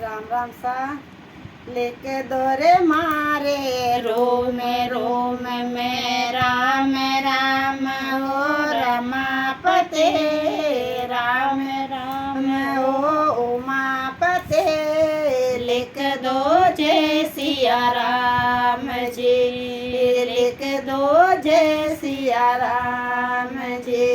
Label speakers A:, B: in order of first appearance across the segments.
A: राम राम सा लिख दो रे मारे रोम में राम राम हो रमापते राम राम हो उमापते लिख दो जय सिया राम जी लिख दो जय सिया राम जी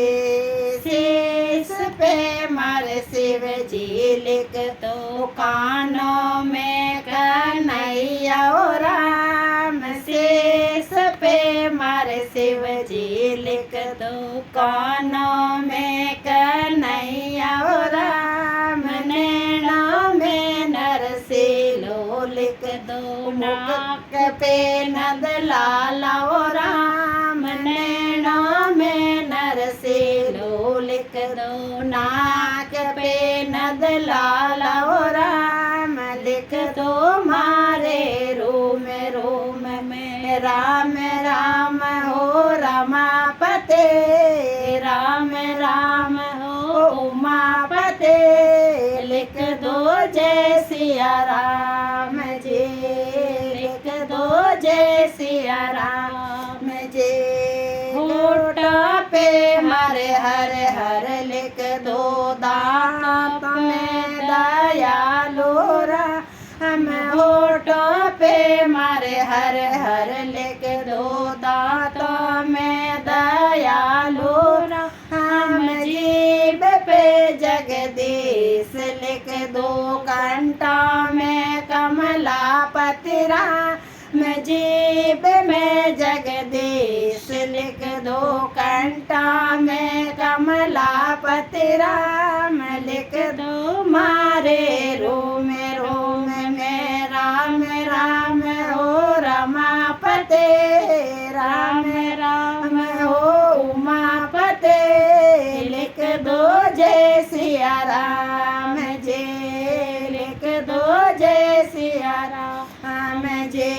A: शीश पे मारे शिव जी लिख दो कानों में कन्हैया ओ राम शीश पे मारे शिव जी लिख दो कानों में कन्हैया ओ राम नैनों में नरसिलो लिख दो नाक पे नंद लाला ओ राम नैनों में नरसिलो लिख दो नाक पे नंद लाला ओ राम लिख दो मारे रोम में राम राम हो रमापते राम राम हो उमापते लिख दो जय सिया राम जी लिख दो जय सिया राम जी होठ पे मारे हर हर लिख दो दांत में दयालु राम होठों पे मारे हर हर लिख दो दांतों में दयालु राम जीभ पे जगदीश लिख दो कंठों में कमलापति राम जीभ में जगदीश लिख दो कंठों में कमलापति राम लिख दो मारे रोम में राम राम हो रमापते राम राम हो उमापते लिख दो जय सिया राम जी लिख दो जय सिया राम जी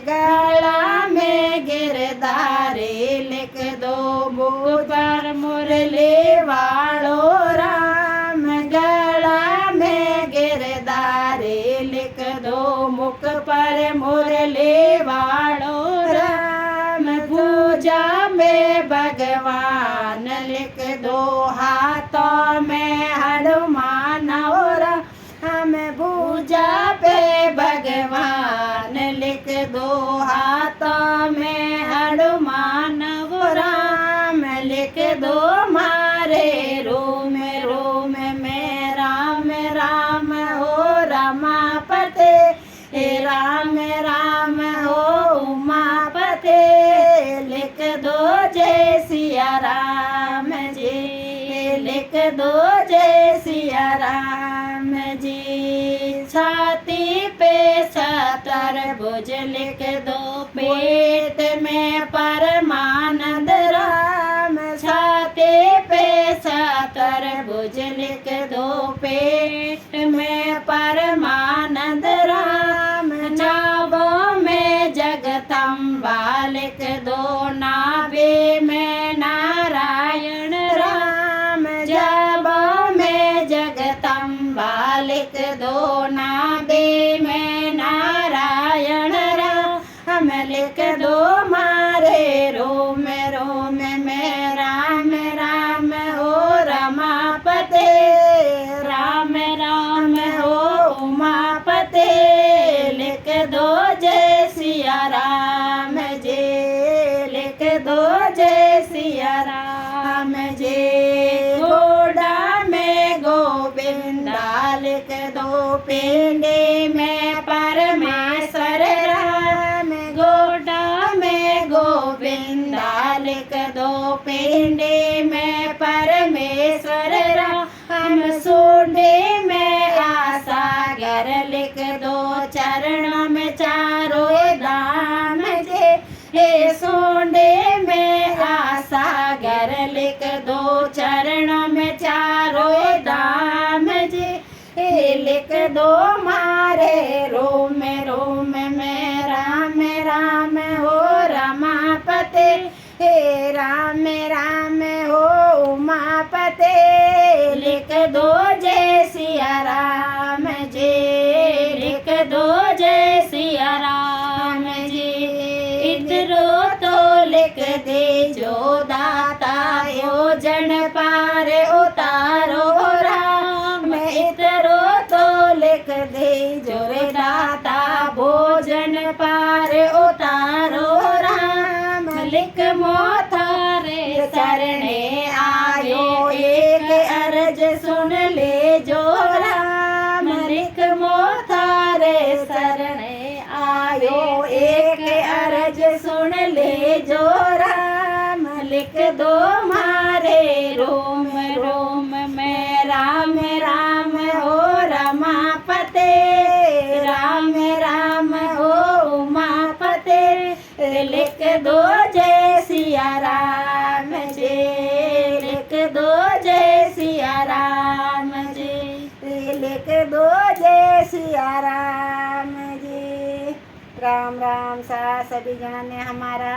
A: गला में गिरधारी लिख दो मुँह पर मुरली वालो राम गला में गिरधारी लिख दो मुख पर मुरली वालो राम पूजा में भगवान लिख दो हाथों में हनुमान और हम पूजा पे भगवान लिख दो हाथों में हनुमान वो राम लिख दो मारे रोम में राम राम हो रमापते राम राम हो उमापते लिख दो जय सिया राम जी लिख दो जय सिया राम जी छाती पे सतर भुज लिख दो पेट में परमानंद राम छाती पे सतर भुज लिख दो पेट में परमानंद राम नाभों में जगदम्बा लिख दो नाभि में नारायण राम जबों में जगदम्बा लिख दो नाभि में नारायण राम लिख दो मारे रोम में राम राम हो रमापते राम राम हो उमापते लिख दो जय सिया राम जी लिख दो जय सिया राम जी घोड़ा में गोविंदा लिख दो पिंडी में परमेश्वर राम घोड़ा में गोविंदा लिख दो पिंडी में परमेश्वर राम सूंडी में आसागर लिख दो चरण में चारों धाम जी हे सूंडी में आसागर लिख दो चरण में चारों धाम जी हे लिख दो मारे रोम में राम राम हो रमापते हे राम राम हो उमापते लिख दो जय सिया राम जी। दो जय सिया राम जी। इतरो तो लिख दे जो दाता भोजन पार उतारो राम। इतरो तो लिख दे जो दाता भोजन पार उतारो राम। लिख मोथारे चरणे आयो एक अर्ज सुन ले जो राम। लिख मोथारे शरणे आयो एक अर्ज सुन ले जो राम। लिख दो मारे रोम रोम में राम राम हो रमापते। राम राम हो उमापते। लिख दो जय सिया राम जी। लिख दो जय सिया राम जी। लिख दो जय सिया राम जी। राम राम सा सभी जन ने हमारा